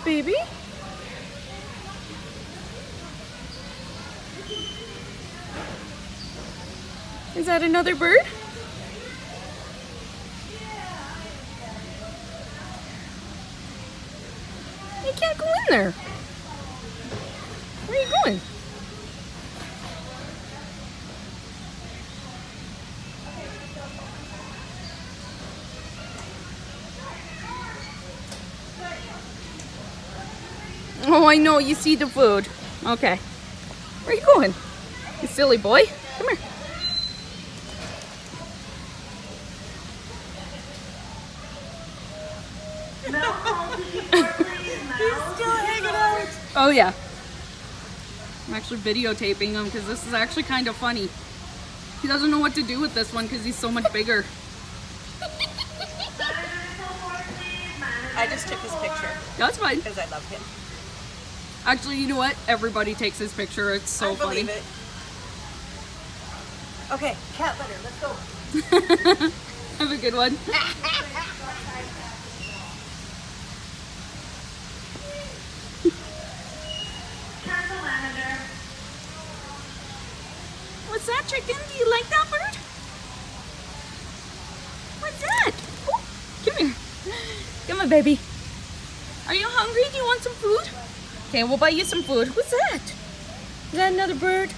baby? Is that another bird? You can't go in there. Where are you going? Oh, I know. You see the food. Okay. Where are you going? You silly boy. Come here. He's still hanging out. Oh, yeah. I'm actually videotaping him because this is actually kind of funny. He doesn't know what to do with this one because he's so much bigger. I just took his picture. That's fine. Because I love him. Actually, you know what? Everybody takes his picture. It's so funny. I believe it. Okay, cat litter, let's go. Have a good one. What's that, chicken? Do you like that bird? What's that? Oh, come here. Come on, baby. Are you hungry? Do you want some food? Okay, we'll buy you some food. What's that? Is that another bird?